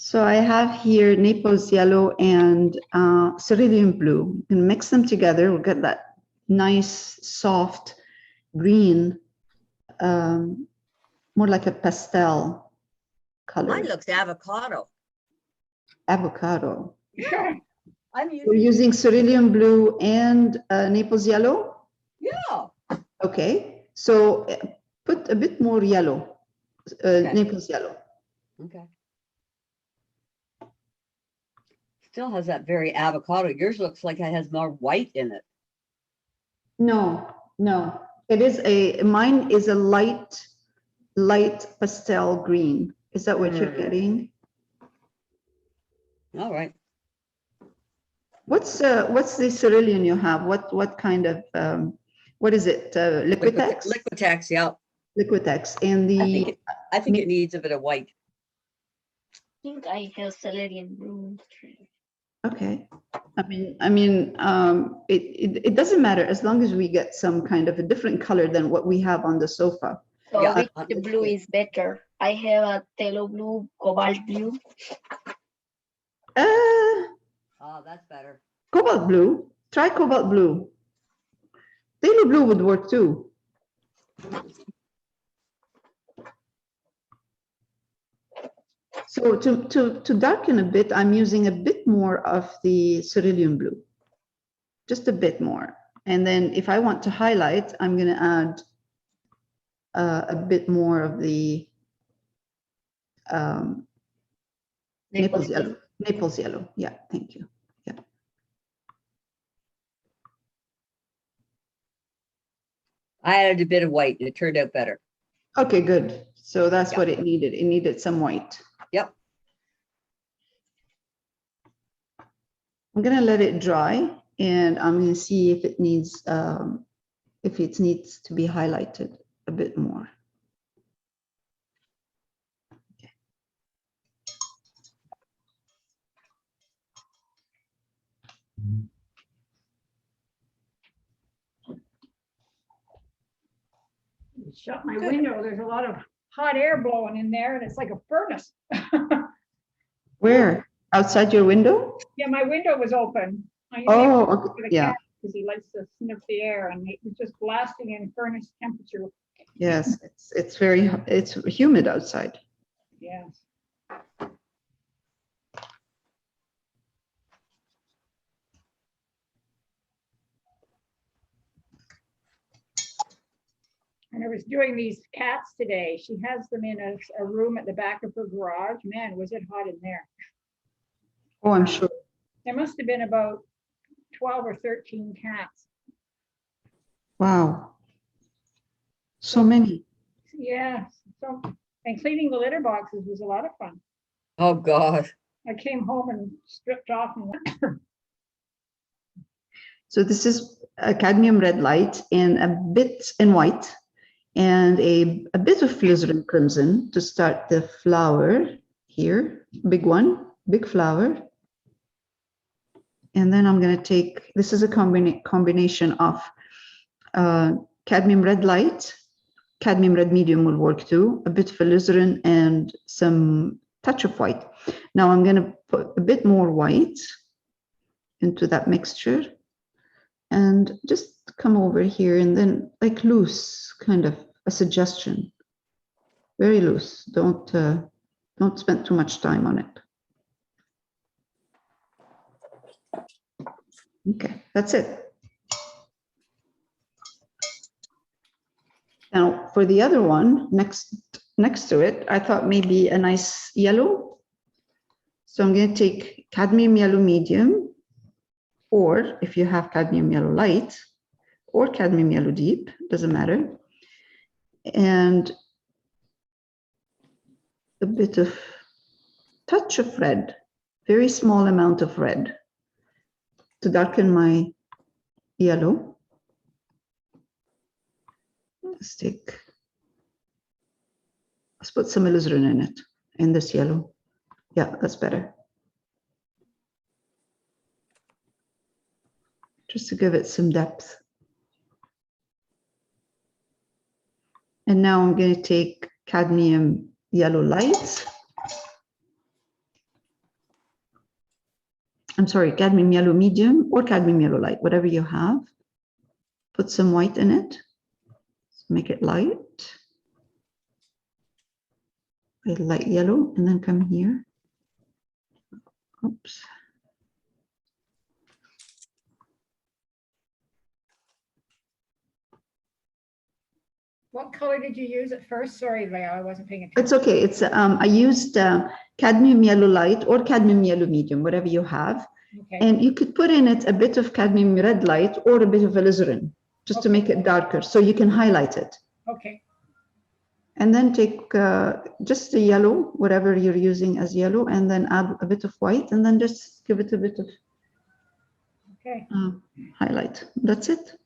So I have here Naples yellow and cerulean blue, and mix them together. We'll get that nice, soft green, more like a pastel color. Mine looks avocado. Avocado. Yeah. We're using cerulean blue and Naples yellow? Yeah. Okay, so put a bit more yellow, Okay. Naples yellow. Okay. Still has that very avocado. Yours looks like it has more white in it. No, no, it is mine is a light pastel green. Is that what you're getting? All right. What's the cerulean you have? What kind of what is it? Liquitex? Liquitex, yeah. Liquitex. And the I think it needs a bit of white. I think I have cerulean blue. okay. It doesn't matter as long as we get some kind of a different color than what we have on the sofa. So Yeah, which blue is better? I have a phthalo blue, cobalt blue. Oh, that's better. Cobalt blue. Try cobalt blue. Phthalo blue would work too. So to darken a bit, I'm using a bit more of the cerulean blue, just a bit more. And then if I want to highlight, I'm going to add a bit more of the Naples yellow. Naples yellow. Yeah, thank you. Yeah. I added a bit of white and it turned out better. Okay, good. So that's Yeah. what it needed. It needed some white. Yep. I'm going to let it dry and I'm going to see if it needs to be highlighted a bit more. Okay. Shut my window. There's a lot of hot air blowing in there and it's like a furnace. Where? Outside your window? Yeah, my window was open. Oh, okay. For the Yeah. cat, because he likes to sniff the air and it was just blasting in furnace temperature. Yes, it's humid outside. Yes. And I was doing these cats today. She has them in a room at the back of her garage. Man, was it hot in there. Oh, I'm sure. There must have been about 12 or 13 cats. Wow. So many. Yes. So, and cleaning the litter boxes was a lot of fun. Oh, God. I came home and stripped off and went. So this is a cadmium red light and a bit in white and a bit of alizarin crimson to start the flower here. Big one, big flower. And then I'm going to take, this is a combination of cadmium red light, cadmium red medium will work too, a bit of alizarin and some touch of white. Now I'm going to put a bit more white into that mixture and just come over here and then like loose, kind of a suggestion, very loose. Don't spend too much time on it. Okay, that's it. Now for the other one, next to it, I thought maybe a nice yellow. So I'm going to take cadmium yellow medium, or if you have cadmium yellow light, or cadmium yellow deep, doesn't matter. And a bit of touch of red, very small amount of red to darken my yellow. Let's put some alizarin in it, in this yellow. Yeah, that's better. Just to give it some depth. And now I'm going to take cadmium yellow light I'm sorry, cadmium yellow medium or cadmium yellow light, whatever you have. Put some white in it. Make it light. A light yellow, and then come here. Oops. What color did you use at first? Sorry, Leo, I wasn't paying attention. It's okay. It's I used cadmium yellow light or cadmium yellow medium, whatever you have. Okay, And you could put in it a bit of cadmium red light or a bit of alizarin, just to Okay. make it darker, so you can highlight it. okay, And then take just the yellow, whatever you're using as yellow, and then add a bit of white, and then just give it a bit of okay. highlight. That's it.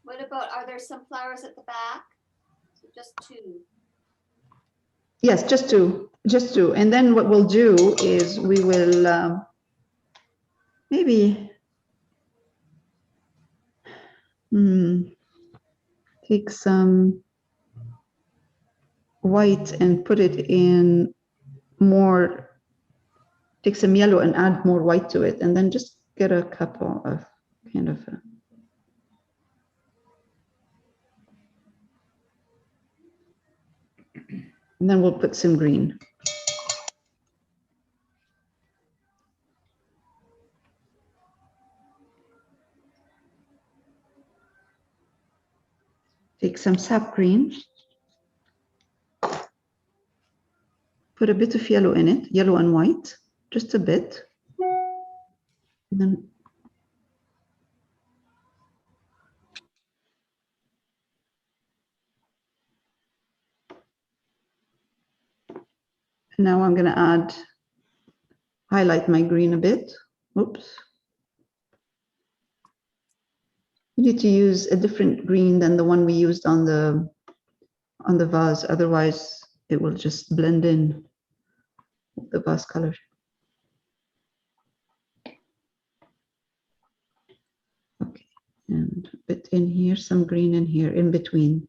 What about, are there some flowers at the back? So just two. Yes, just two. And then what we'll do is we will maybe take some white and put it in more, take some yellow and add more white to it, and then just get a couple of kind of and then we'll put some green. Take some sap green. Put a bit of yellow in it, yellow and white, just a bit. And then now I'm going to highlight my green a bit. Oops. You need to use a different green than the one we used on the vase, otherwise it will just blend in with the vase color. Okay, and a bit in here, some green in here, in between.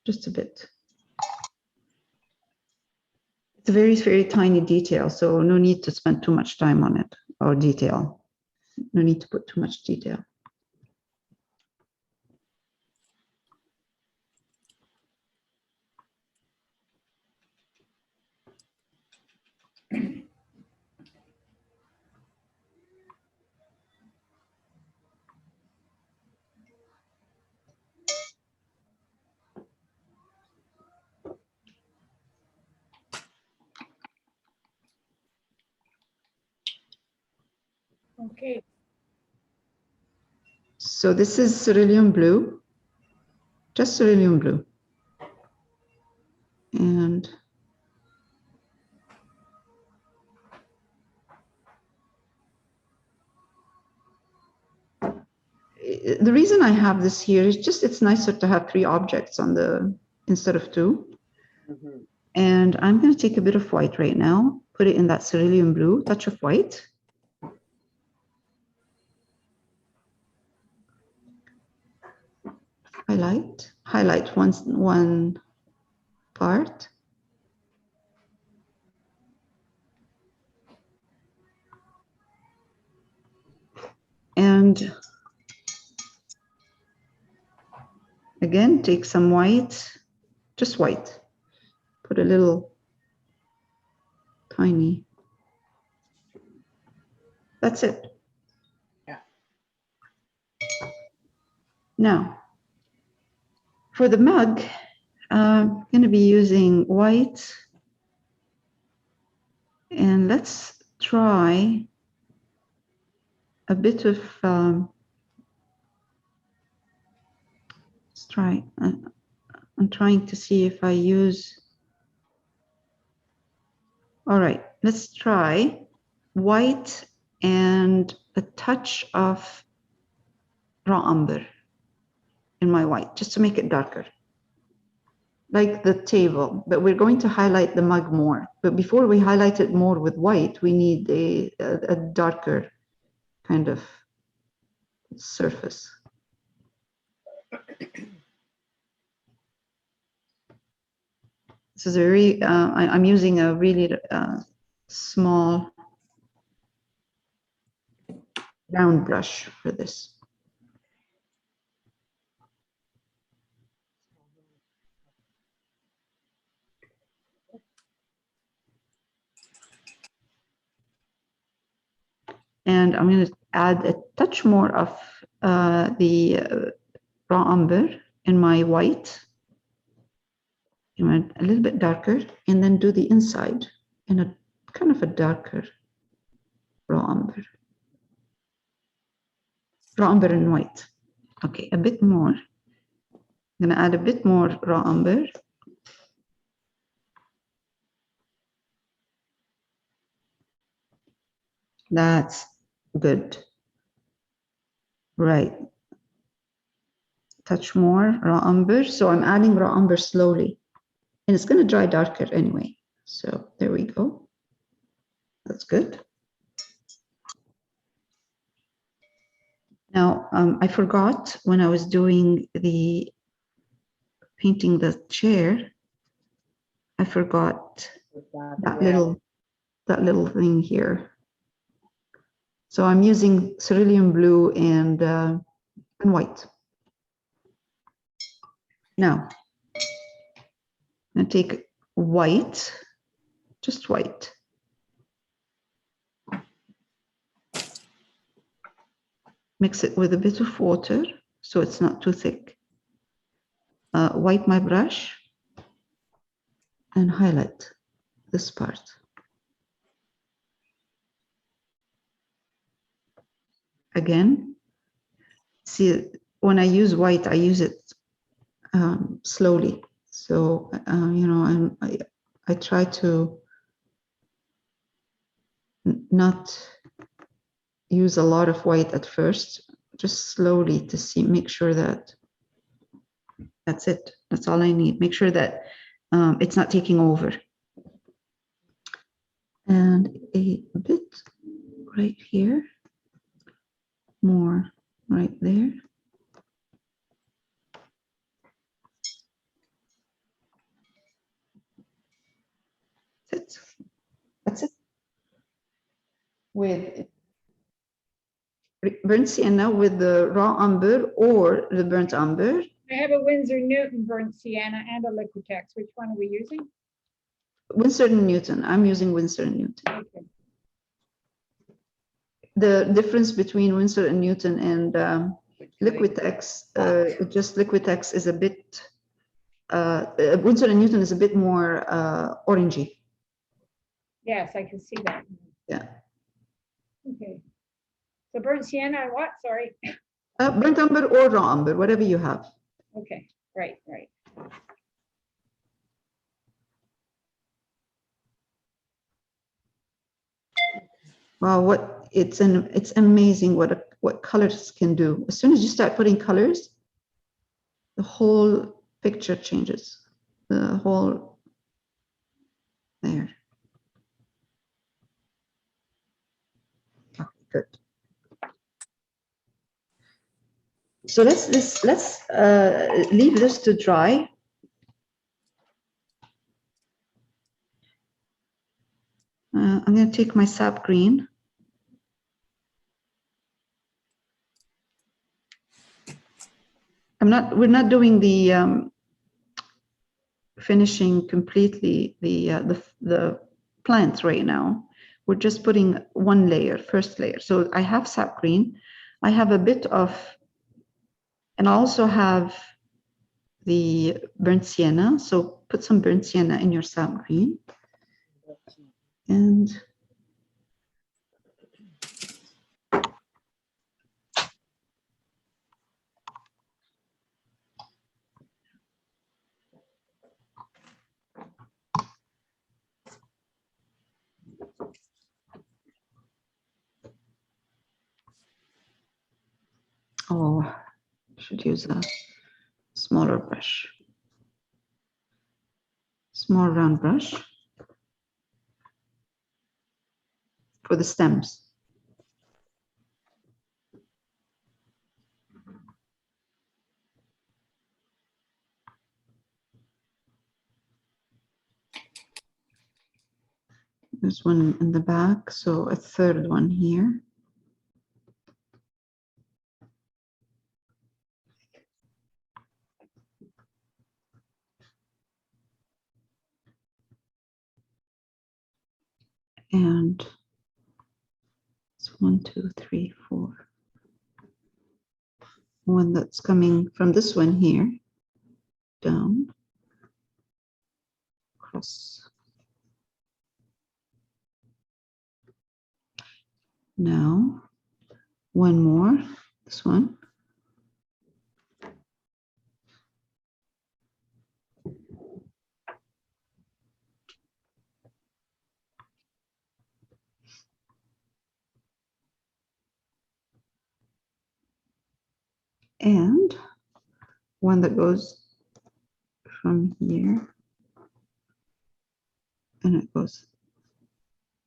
Just a bit. It's a very, very tiny detail, so no need to spend too much time on it, or detail. No need to put too much detail. Okay, So this is cerulean blue, just cerulean blue. And the reason I have this here is just it's nicer to have 3 objects on the instead of 2. Mhm. And I'm going to take a bit of white right now, put it in that cerulean blue, touch of white. Highlight one part. And again, take some white, just white. Put a little tiny. That's it. Yeah. Now, for the mug, I'm going to be using white. And let's try a bit of, let's try, I'm trying to see if I use, all right, let's try white and a touch of raw umber in my white, just to make it darker. Like the table, but we're going to highlight the mug more. But before we highlight it more with white, we need a darker kind of surface. This is a very, I'm using a really small round brush for this. And I'm going to add a touch more of the raw umber in my white. You want a little bit darker, and then do the inside in a kind of a darker raw umber. Raw umber and white. Okay, a bit more. I'm going to add a bit more raw umber. That's good. Right. Touch more raw umber. So I'm adding raw umber slowly, and it's going to dry darker anyway. So there we go. That's good. Now, I forgot when I was doing the painting the chair, I forgot that little thing here. So I'm using cerulean blue and white. Now, I'm going to take white, just white. Mix it with a bit of water so it's not too thick. Wipe my brush and highlight this part. Again, see, when I use white, I use it slowly. So, you know, I try to not use a lot of white at first, just slowly to see, make sure that that's it. That's all I need. Make sure that it's not taking over. And a bit right here, more right there. That's it. That's it. With burnt sienna with the raw umber or the burnt umber. I have a Winsor Newton burnt sienna and a Liquitex. Which one are we using? Winsor & Newton. I'm using Winsor & Newton. Okay. The difference between Winsor & Newton and Liquitex, just Liquitex is a bit, Winsor & Newton is a bit more orangey. Yes, I can see that. Yeah. Okay. So burnt sienna and what? Sorry. Burnt umber or raw umber, whatever you have. Okay, right. Wow, it's amazing what colors can do. As soon as you start putting colors, the whole picture changes. The whole there. Okay, good. So let's leave this to dry. I'm going to take my sap green. We're not doing the finishing completely the plant right now. We're just putting one layer, first layer. So I have sap green. I have a bit of, and I also have the burnt sienna. So put some burnt sienna in your sap green. And oh, I should use a smaller brush. Small round brush for the stems. There's one in the back, so a third one here. And it's 1, 2, 3, 4. One that's coming from this one here, down, across. Now, one more, this one. And one that goes from here and it goes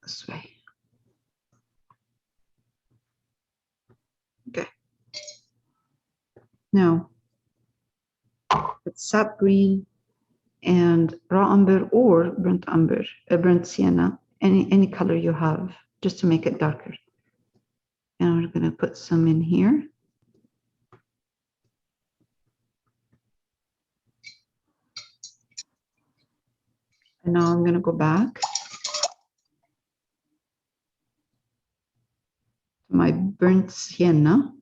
this way. Okay. Now, it's sap green and raw umber or burnt umber, burnt sienna, any color you have, just to make it darker. And we're going to put some in here. And now I'm going to go back to my burnt sienna.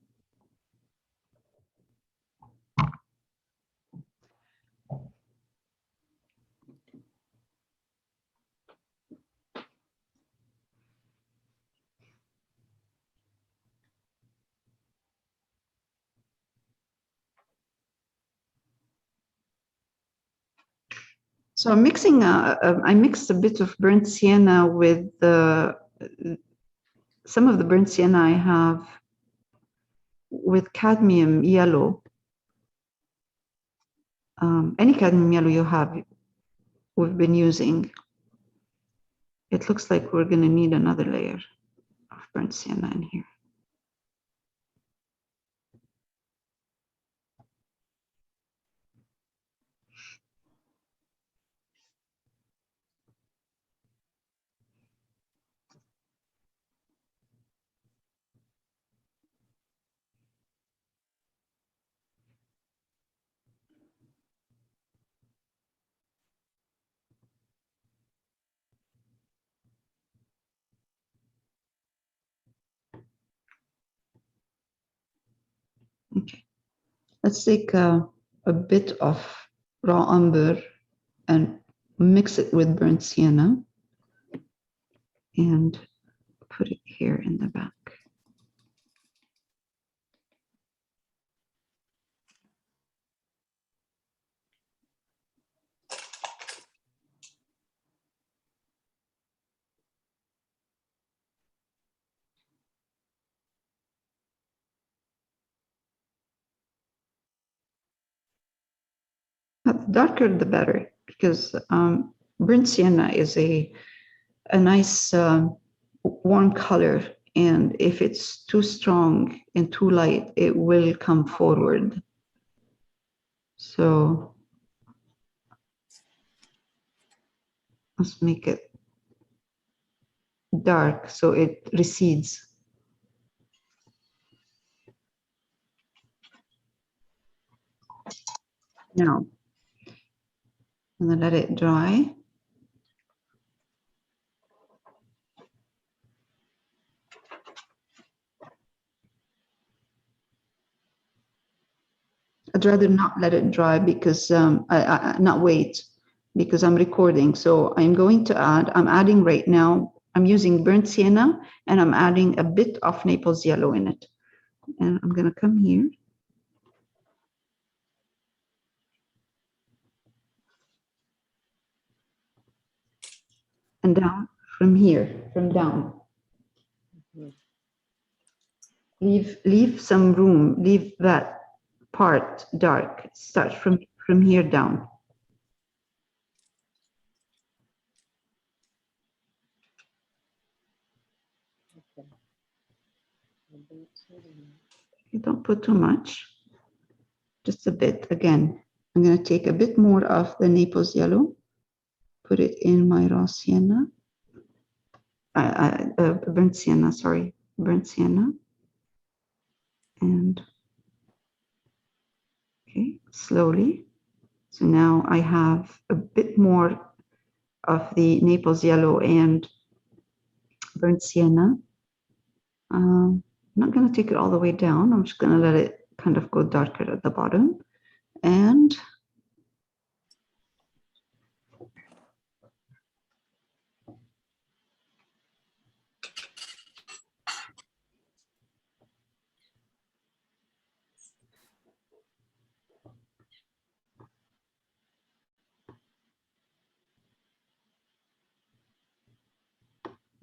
So I'm mixing, I mixed a bit of burnt sienna with some of the burnt sienna I have with cadmium yellow. Any cadmium yellow you have, we've been using. It looks like we're going to need another layer of burnt sienna in here. Okay, let's take a bit of raw umber and mix it with burnt sienna and put it here in the back. The darker the better, because burnt sienna is a nice warm color, and if it's too strong and too light, it will come forward. So let's make it dark so it recedes. Now, I'm gonna let it dry. I'd rather not let it dry because not wait, because I'm recording. So I'm going to add, I'm adding right now, I'm using burnt sienna and I'm adding a bit of Naples yellow in it. And I'm gonna come here. And down from here, from down. Leave some room, leave that part dark. Start from here down. You don't put too much, just a bit. Again, I'm going to take a bit more of the Naples yellow, put it in my raw sienna. burnt sienna, sorry, burnt sienna. And okay, slowly. So now I have a bit more of the Naples yellow and burnt sienna. I'm not going to take it all the way down. I'm just going to let it kind of go darker at the bottom. And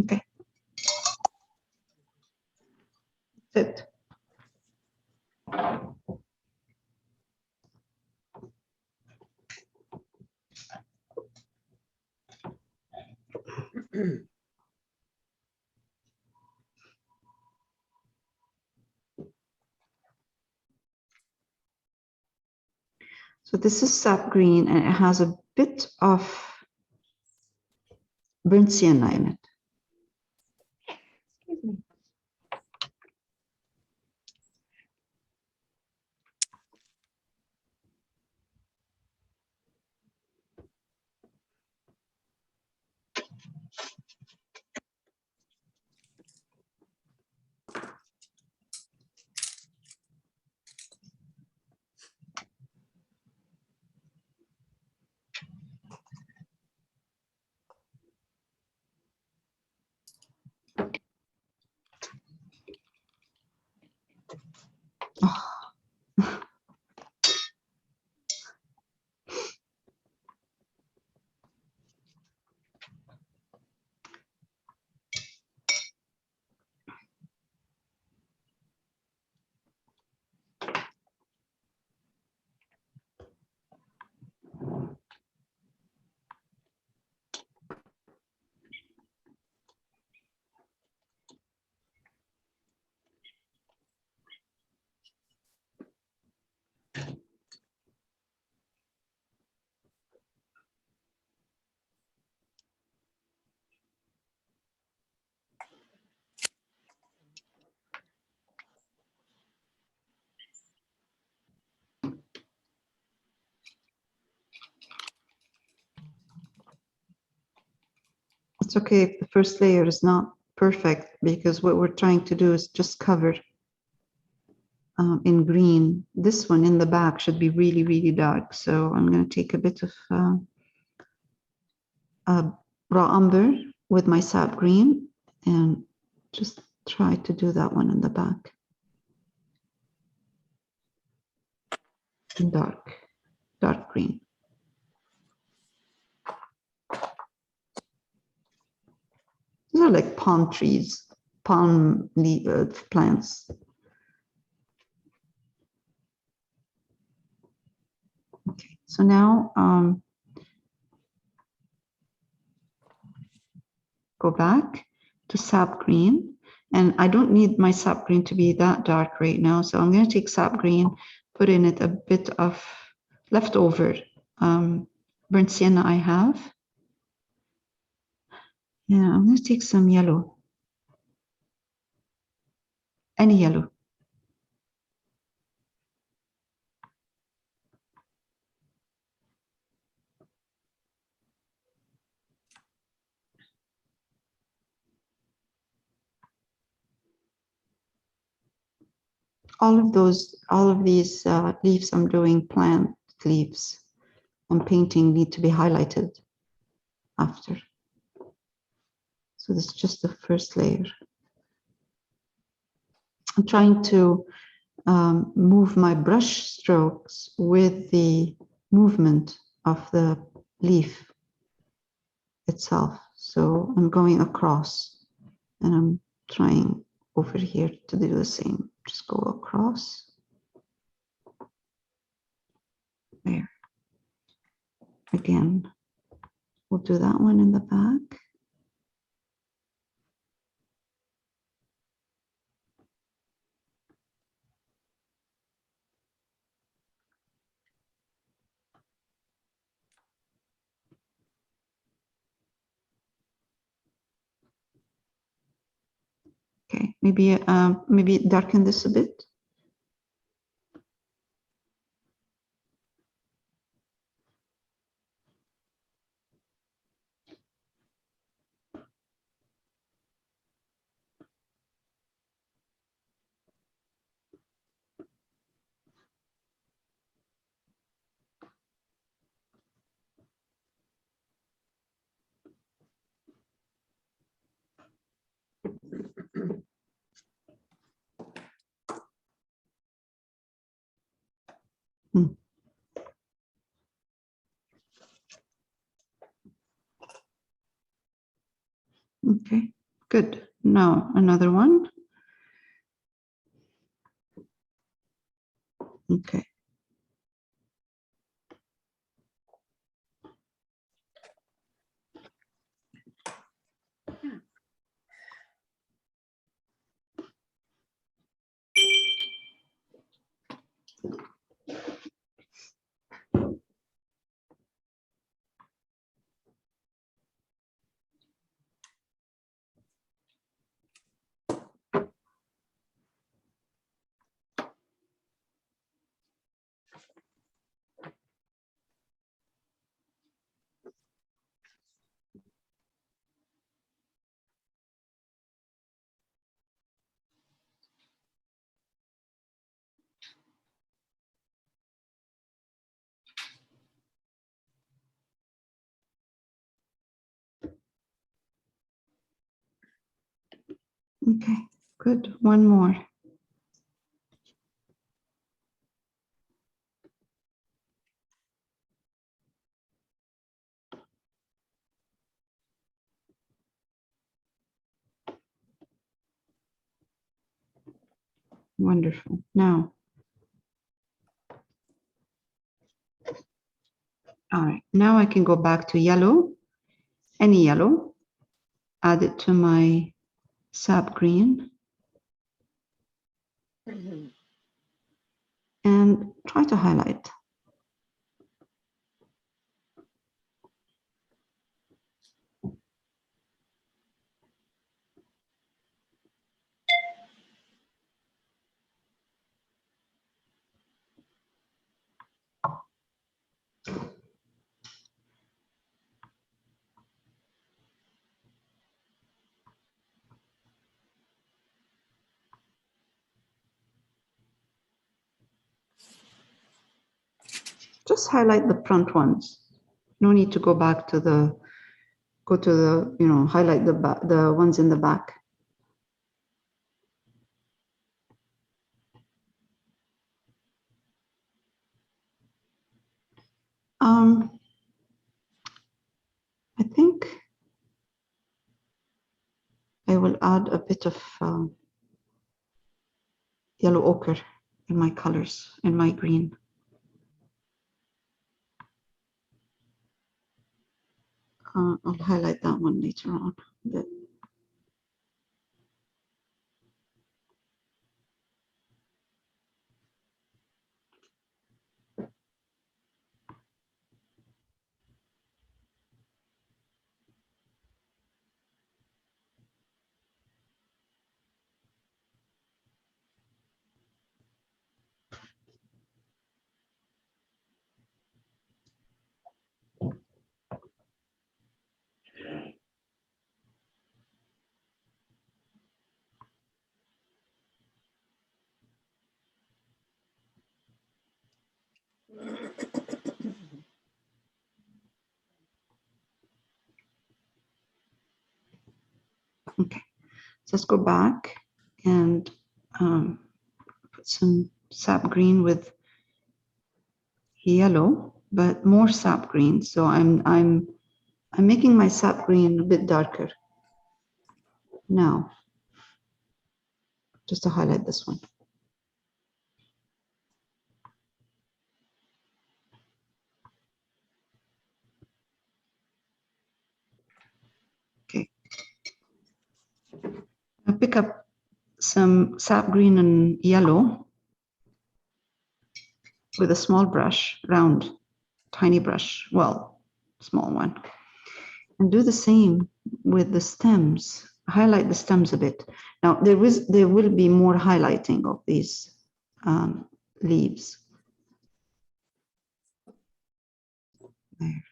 okay, that's it. So this is sap green and it has a bit of burnt sienna in it. Excuse me. It's okay if the first layer is not perfect because what we're trying to do is just cover in green. This one in the back should be really, really dark. So I'm going to take a bit of raw umber with my sap green and just try to do that one in the back. In dark green. These are like palm trees, palm leaf plants. Okay, so now go back to sap green. And I don't need my sap green to be that dark right now. So I'm going to take sap green, put in it a bit of leftover burnt sienna I have. Yeah, I'm going to take some yellow. Any yellow. All of these leaves I'm doing plant leaves I'm painting need to be highlighted after. So this is just the first layer. I'm trying to move my brush strokes with the movement of the leaf itself. So I'm going across and I'm trying over here to do the same. Just go across. There. Again, we'll do that one in the back. Okay, maybe darken this a bit. Okay, good. Now another one. Okay. Okay, good. One more. Wonderful. Now, all right, now I can go back to yellow, any yellow, add it to my sap green and try to highlight. Just highlight the front ones. No need to go back to the, highlight the ones in the back. I think I will add a bit of yellow ochre in my colors, in my green. I'll highlight that one later on. But okay, so let's go back and put some sap green with yellow, but more sap green. So I'm making my sap green a bit darker now, just to highlight this one. Okay. I'll pick up some sap green and yellow with a small brush, round, tiny brush, well, small one. And do the same with the stems. highlight the stems a bit. Now there will be more highlighting of these leaves. There.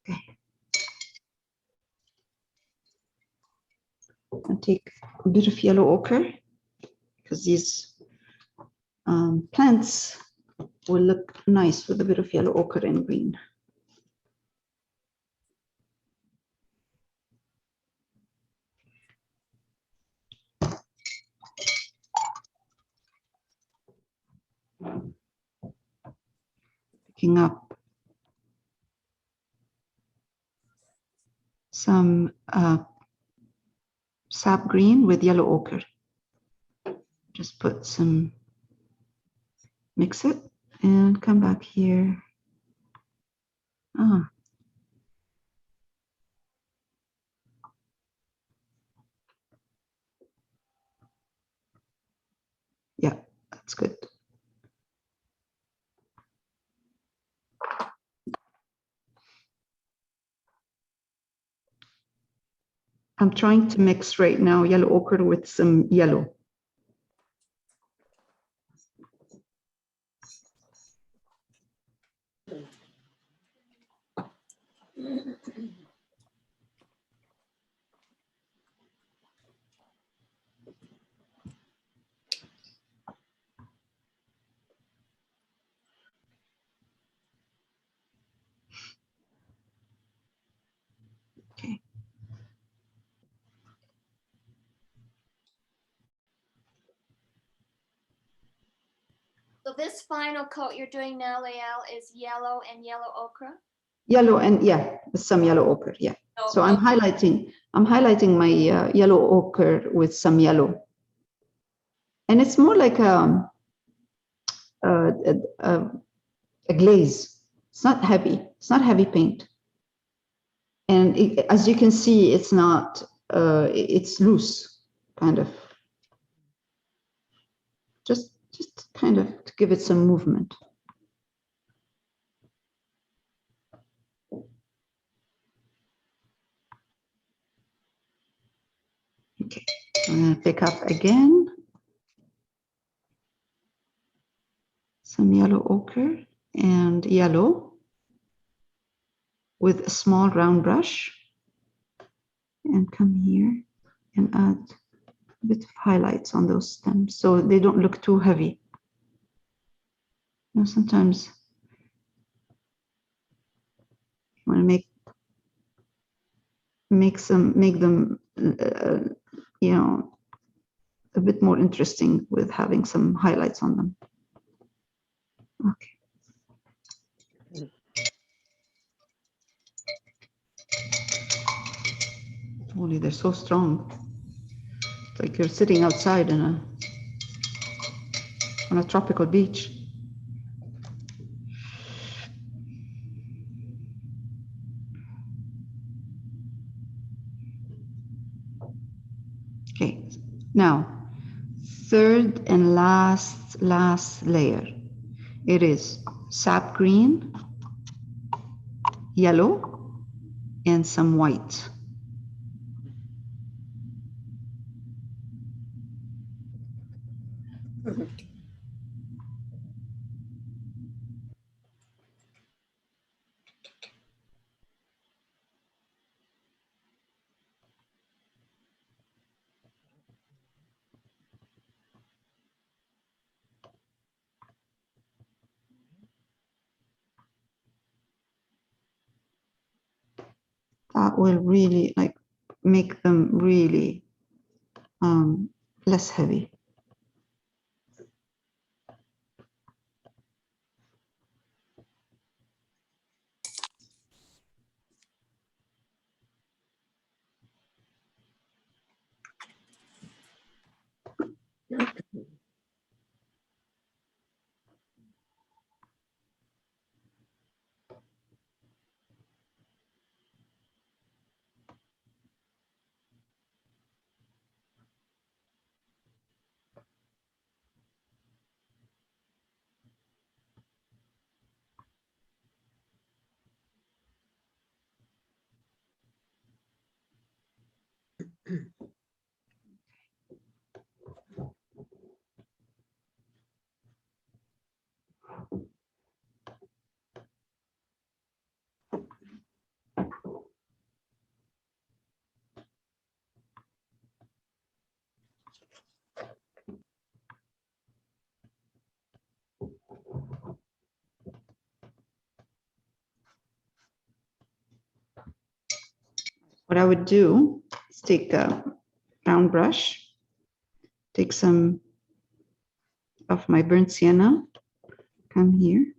Okay. I'll take a bit of yellow ochre because these plants will look nice with a bit of yellow ochre and green. Picking up some sap green with yellow ochre. Just put some, mix it and come back here. Ah. Yeah, that's good. I'm trying to mix right now yellow ochre with some yellow. Okay. So this final coat you're doing now, Lael, is yellow and yellow ochre. Yellow and yeah, some yellow ochre, yeah. So I'm highlighting my yellow ochre with some yellow. And it's more like a glaze. It's not heavy. It's not heavy paint. And as you can see, it's not, it's loose, kind of. Just kind of to give it some movement. Okay, I'm gonna pick up again some yellow ochre and yellow with a small round brush and come here and add a bit of highlights on those stems so they don't look too heavy. You know, sometimes you want to make them you know, a bit more interesting with having some highlights on them. Okay. Only they're so strong. It's like you're sitting outside on a tropical beach. Okay, now third and last layer. It is sap green, yellow, and some white. That will really like make them really less heavy. What I would do is take a round brush, take some of my burnt sienna, come here.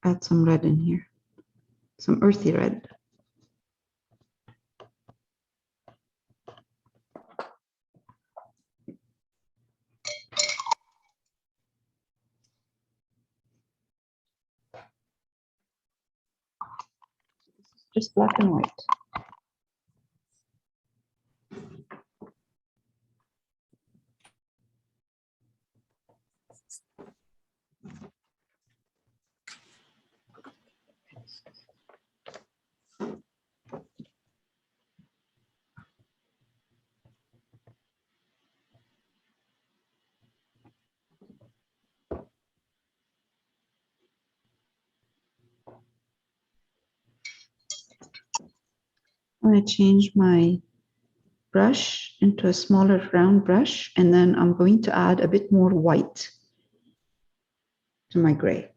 Add some red in here, some earthy red. Just black and white. I'm going to change my brush into a smaller round brush, and then I'm going to add a bit more white to my gray.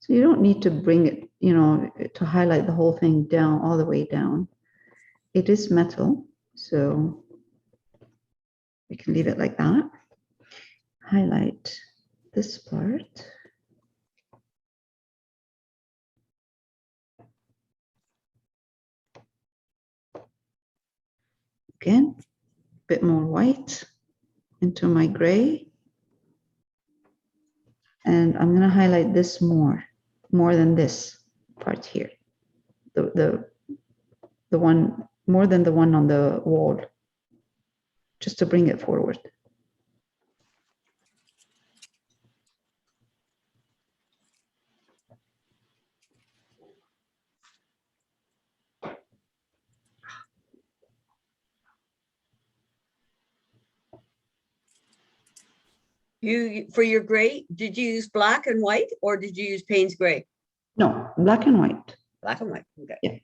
So you don't need to bring it, you know, to highlight the whole thing down, all the way down. It is metal, so we can leave it like that. Highlight this part. Again, a bit more white into my gray. And I'm going to highlight this more than this part here. The one, more than the one on the wall, just to bring it forward. You, for your gray, did you use black and white or did you use Payne's gray? No, black and white. Black and white, okay. Yeah.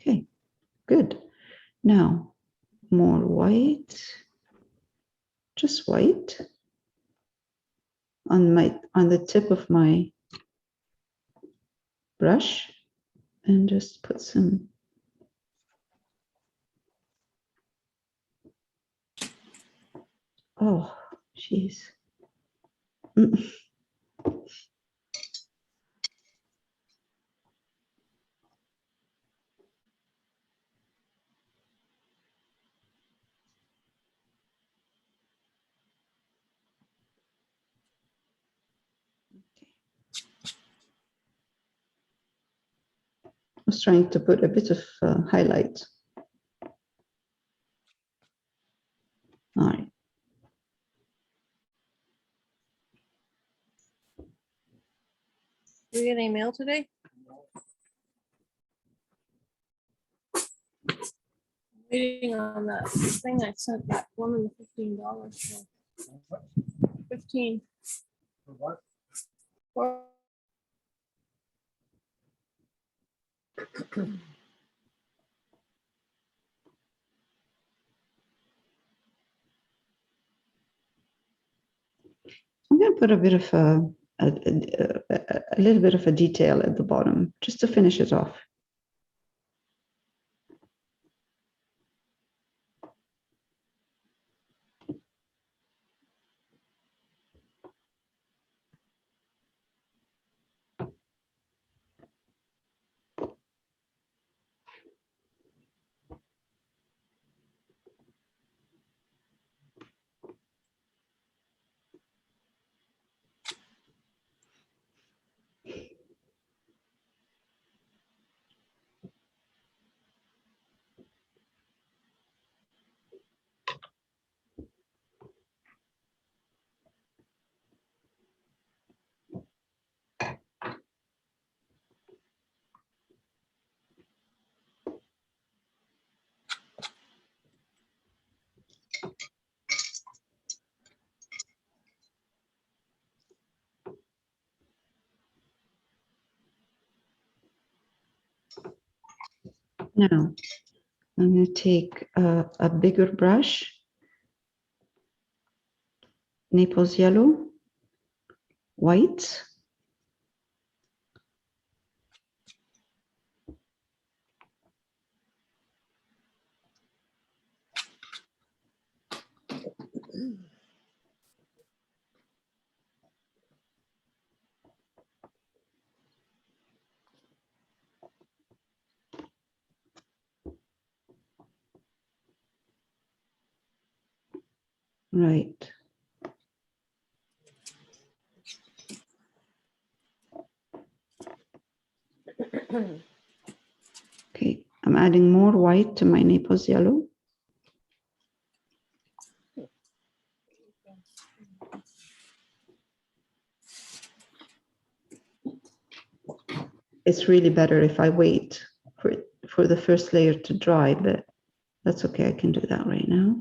Okay, good. Now, more white, just white on the tip of my brush, and just put some. Oh, jeez. I was trying to put a bit of highlight. All right. Did you get any mail today? Waiting on that thing I sent that woman $15 for. 15. For what? For I'm going to put a bit of a little bit of a detail at the bottom, just to finish it off. Now, I'm going to take a bigger brush, Naples yellow, white, right. Okay, I'm adding more white to my Naples yellow. It's really better if I wait for the first layer to dry, but that's okay. I can do that right now.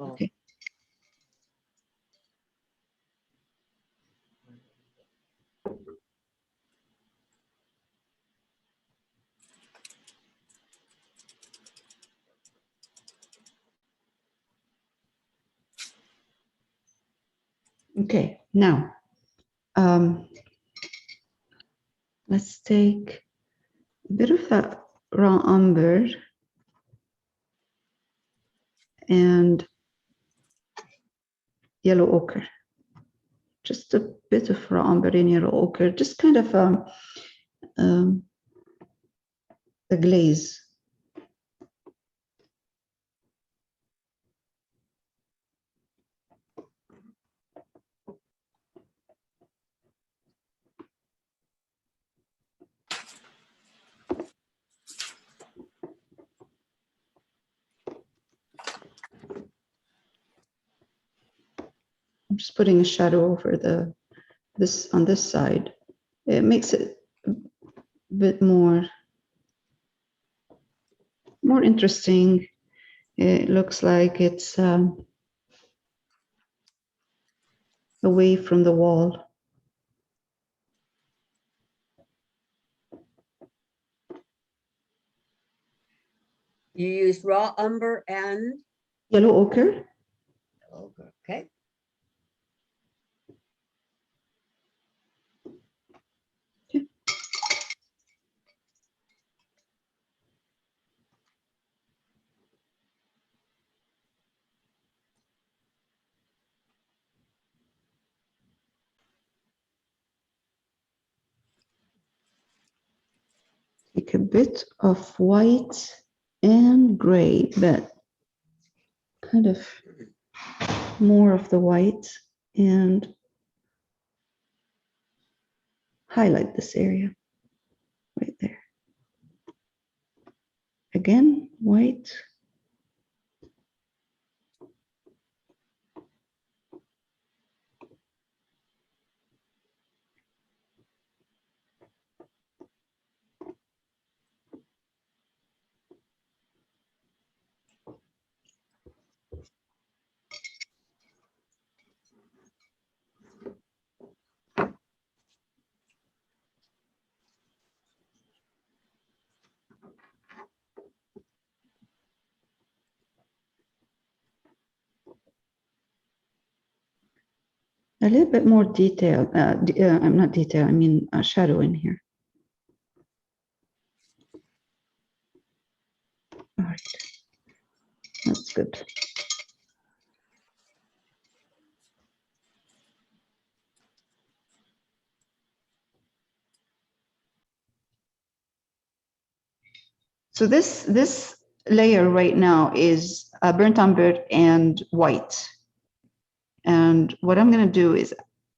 Okay. Okay, now let's take a bit of that raw umber and yellow ochre. Just a bit of raw umber and yellow ochre, just kind of a glaze. I'm just putting a shadow over this on this side. It makes it a bit more interesting. It looks like it's away from the wall. You used raw umber and, Yellow ochre. okay. Take a bit of white and gray, but kind of more of the white, and highlight this area right there. Again, white. A little bit more detail. I'm not detail, I mean shadow in here. All right, that's good. So this layer right now is burnt umber and white. And what I'm going to do is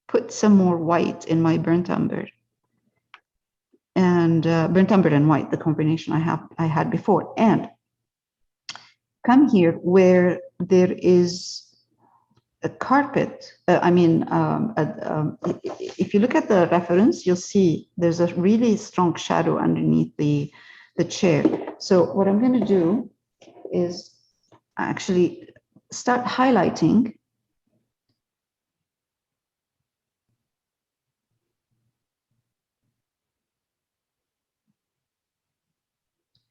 put some more white in my burnt umber. And burnt umber and white, the combination I had before. And come here where there is a carpet. If you look at the reference, you'll see there's a really strong shadow underneath the chair. So what I'm going to do is actually start highlighting.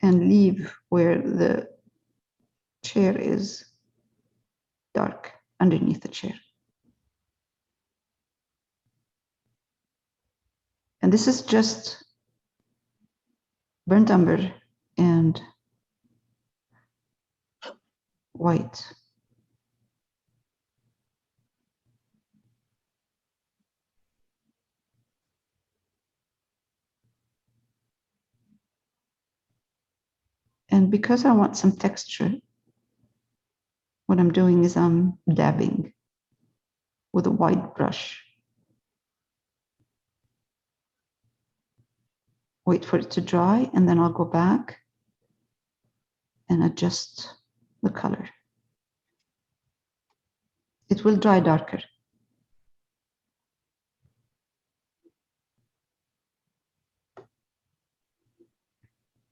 And leave where the chair is dark underneath the chair. And this is just burnt umber and white. And because I want some texture, what I'm doing is I'm dabbing with a wide brush. Wait for it to dry, and then I'll go back and adjust the color. It will dry darker.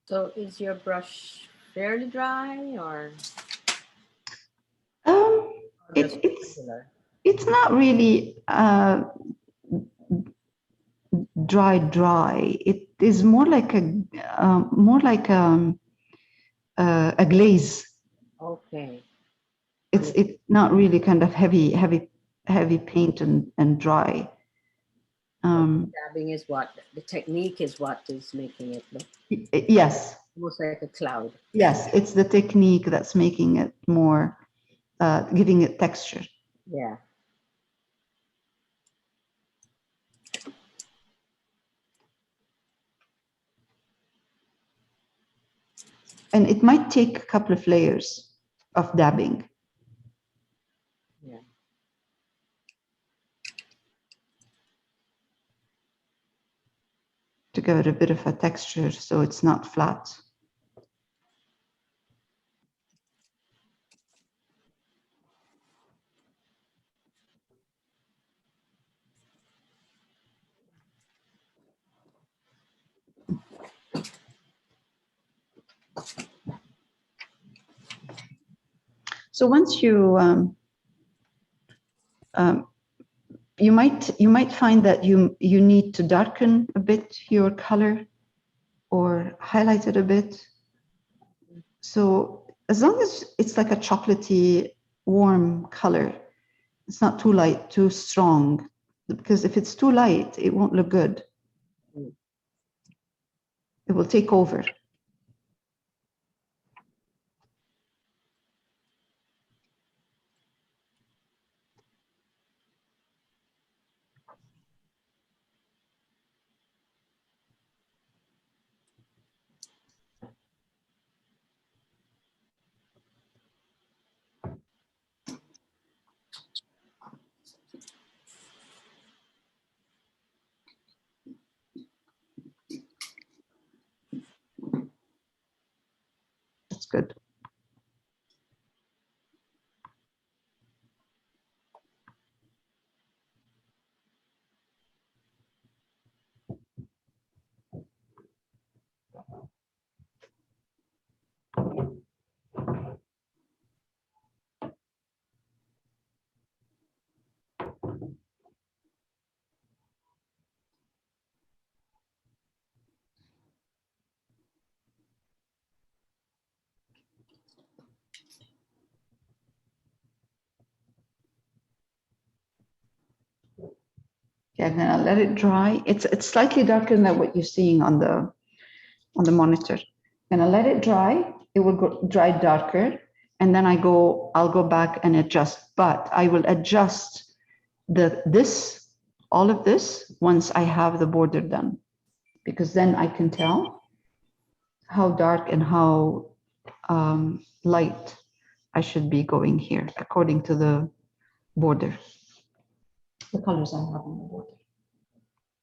So is your brush fairly dry or just It's regular? it's not really dry. It is more like a glaze. Okay. It's not really kind of heavy paint and dry. Dabbing is what the technique is what is making it look Yes, almost like a cloud. yes, it's the technique that's making it more, giving it texture. Yeah. And it might take a couple of layers of dabbing. Yeah. To give it a bit of a texture so it's not flat. So once you might find that you need to darken a bit your color or highlight it a bit. So as long as it's like a chocolatey warm color, it's not too light, too strong, because if it's too light, it won't look good. It will take over. That's good. Okay, and then I'll let it dry. It's slightly darker than what you're seeing on the monitor. And I'll let it dry. It will go dry darker, and then I'll go back and adjust. But I will adjust all of this once I have the border done, because then I can tell how dark and how light I should be going here according to the border, the colors I have on the border.